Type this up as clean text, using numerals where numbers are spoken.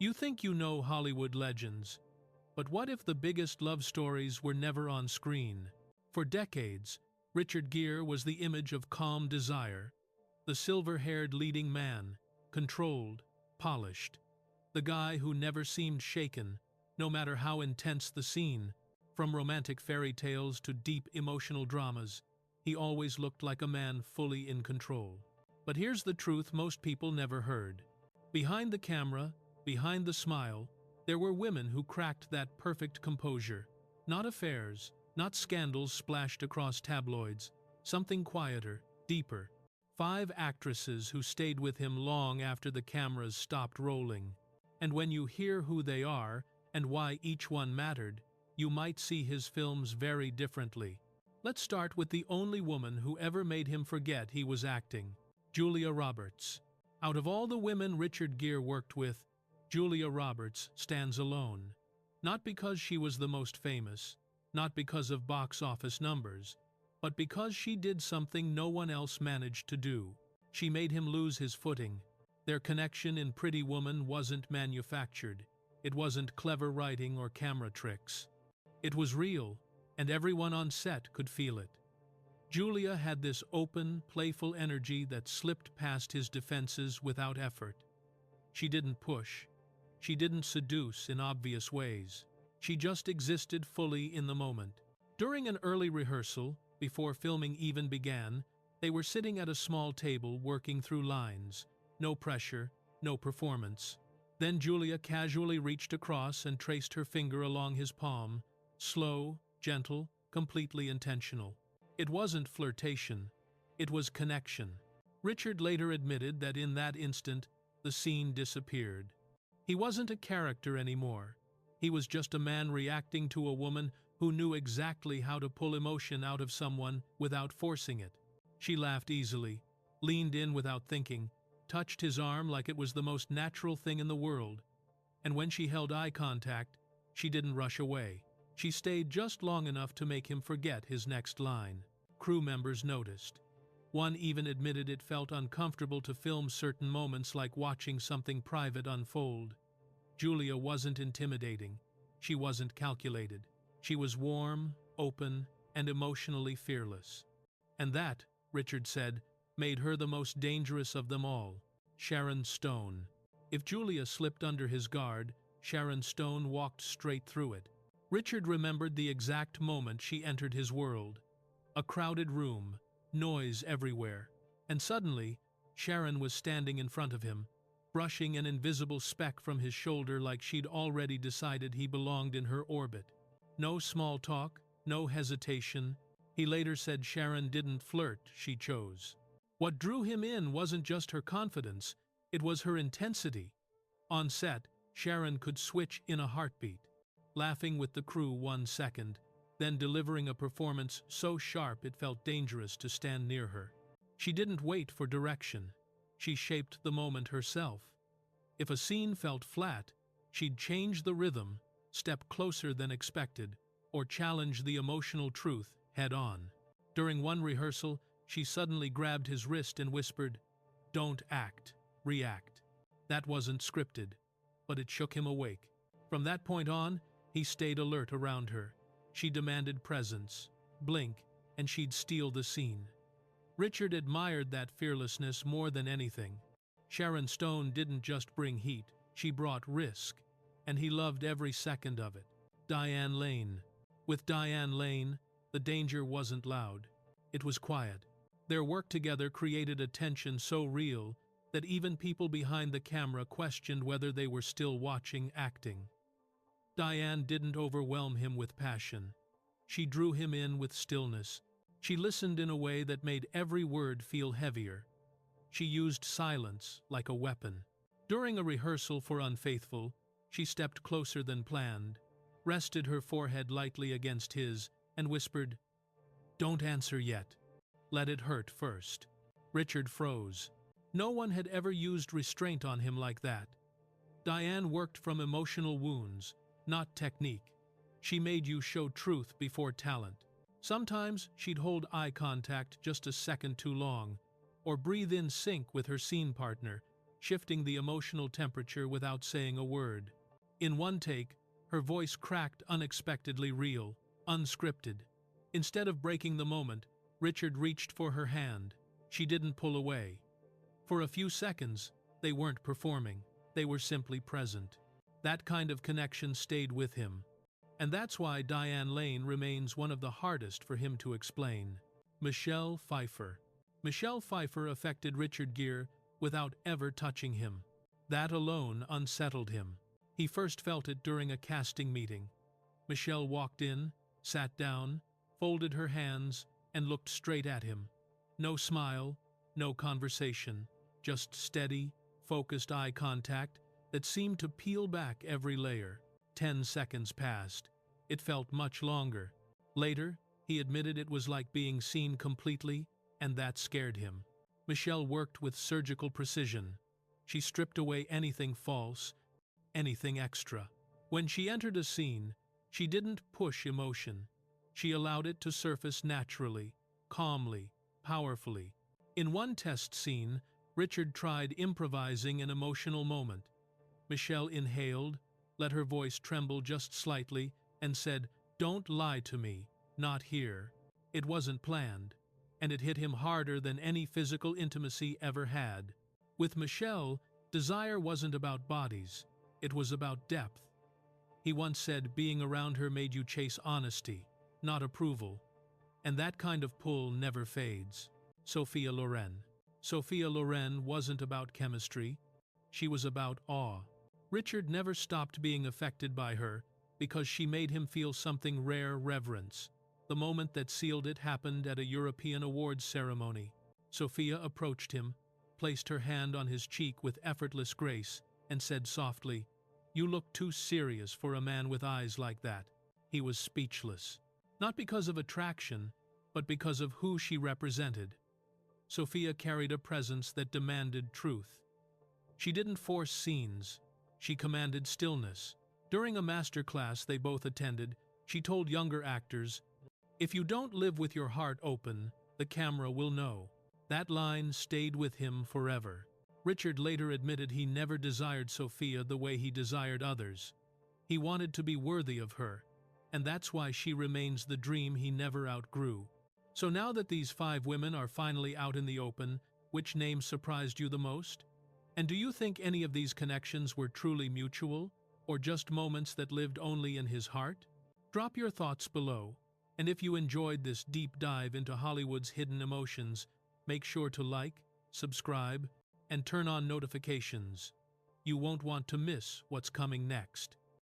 You think you know Hollywood legends, but what if the biggest love stories were never on screen? For decades, Richard Gere was the image of calm desire, the silver-haired leading man, controlled, polished, the guy who never seemed shaken, no matter how intense the scene. From romantic fairy tales to deep emotional dramas, he always looked like a man fully in control. But here's the truth most people never heard. Behind the camera, behind the smile, there were women who cracked that perfect composure. Not affairs, not scandals splashed across tabloids, something quieter, deeper. 5 actresses who stayed with him long after the cameras stopped rolling. And when you hear who they are and why each one mattered, you might see his films very differently. Let's start with the only woman who ever made him forget he was acting, Julia Roberts. Out of all the women Richard Gere worked with, Julia Roberts stands alone. Not because she was the most famous, not because of box office numbers, but because she did something no one else managed to do. She made him lose his footing. Their connection in Pretty Woman wasn't manufactured. It wasn't clever writing or camera tricks. It was real, and everyone on set could feel it. Julia had this open, playful energy that slipped past his defenses without effort. She didn't push. She didn't seduce in obvious ways. She just existed fully in the moment. During an early rehearsal, before filming even began, they were sitting at a small table working through lines. No pressure, no performance. Then Julia casually reached across and traced her finger along his palm. Slow, gentle, completely intentional. It wasn't flirtation. It was connection. Richard later admitted that in that instant, the scene disappeared. He wasn't a character anymore. He was just a man reacting to a woman who knew exactly how to pull emotion out of someone without forcing it. She laughed easily, leaned in without thinking, touched his arm like it was the most natural thing in the world. And when she held eye contact, she didn't rush away. She stayed just long enough to make him forget his next line. Crew members noticed. One even admitted it felt uncomfortable to film certain moments, like watching something private unfold. Julia wasn't intimidating. She wasn't calculated. She was warm, open, and emotionally fearless. And that, Richard said, made her the most dangerous of them all. Sharon Stone. If Julia slipped under his guard, Sharon Stone walked straight through it. Richard remembered the exact moment she entered his world. A crowded room, noise everywhere, and suddenly, Sharon was standing in front of him, brushing an invisible speck from his shoulder like she'd already decided he belonged in her orbit. No small talk, no hesitation. He later said Sharon didn't flirt, she chose. What drew him in wasn't just her confidence, it was her intensity. On set, Sharon could switch in a heartbeat. Laughing with the crew 1 second, then delivering a performance so sharp it felt dangerous to stand near her. She didn't wait for direction. She shaped the moment herself. If a scene felt flat, she'd change the rhythm, step closer than expected, or challenge the emotional truth head-on. During one rehearsal, she suddenly grabbed his wrist and whispered, "Don't act, react." That wasn't scripted, but it shook him awake. From that point on, he stayed alert around her. She demanded presence, blink, and she'd steal the scene. Richard admired that fearlessness more than anything. Sharon Stone didn't just bring heat, she brought risk, and he loved every second of it. Diane Lane. With Diane Lane, the danger wasn't loud. It was quiet. Their work together created a tension so real that even people behind the camera questioned whether they were still watching acting. Diane didn't overwhelm him with passion. She drew him in with stillness. She listened in a way that made every word feel heavier. She used silence like a weapon. During a rehearsal for Unfaithful, she stepped closer than planned, rested her forehead lightly against his, and whispered, "Don't answer yet. Let it hurt first." Richard froze. No one had ever used restraint on him like that. Diane worked from emotional wounds, not technique. She made you show truth before talent. Sometimes she'd hold eye contact just a second too long, or breathe in sync with her scene partner, shifting the emotional temperature without saying a word. In one take, her voice cracked unexpectedly real, unscripted. Instead of breaking the moment, Richard reached for her hand. She didn't pull away. For a few seconds, they weren't performing, they were simply present. That kind of connection stayed with him. And that's why Diane Lane remains one of the hardest for him to explain. Michelle Pfeiffer. Michelle Pfeiffer affected Richard Gere without ever touching him. That alone unsettled him. He first felt it during a casting meeting. Michelle walked in, sat down, folded her hands, and looked straight at him. No smile, no conversation, just steady, focused eye contact that seemed to peel back every layer. 10 seconds passed. It felt much longer. Later, he admitted it was like being seen completely, and that scared him. Michelle worked with surgical precision. She stripped away anything false, anything extra. When she entered a scene, she didn't push emotion. She allowed it to surface naturally, calmly, powerfully. In one test scene, Richard tried improvising an emotional moment. Michelle inhaled, let her voice tremble just slightly, and said, "Don't lie to me, not here." It wasn't planned, and it hit him harder than any physical intimacy ever had. With Michelle, desire wasn't about bodies, it was about depth. He once said being around her made you chase honesty, not approval, and that kind of pull never fades. Sophia Loren. Sophia Loren wasn't about chemistry, she was about awe. Richard never stopped being affected by her because she made him feel something rare reverence. The moment that sealed it happened at a European awards ceremony. Sophia approached him, placed her hand on his cheek with effortless grace, and said softly, "You look too serious for a man with eyes like that." He was speechless. Not because of attraction, but because of who she represented. Sophia carried a presence that demanded truth. She didn't force scenes, she commanded stillness. During a master class they both attended, she told younger actors, "If you don't live with your heart open, the camera will know." That line stayed with him forever. Richard later admitted he never desired Sophia the way he desired others. He wanted to be worthy of her, and that's why she remains the dream he never outgrew. So now that these 5 women are finally out in the open, which name surprised you the most? And do you think any of these connections were truly mutual, or just moments that lived only in his heart? Drop your thoughts below, and if you enjoyed this deep dive into Hollywood's hidden emotions, make sure to like, subscribe, and turn on notifications. You won't want to miss what's coming next.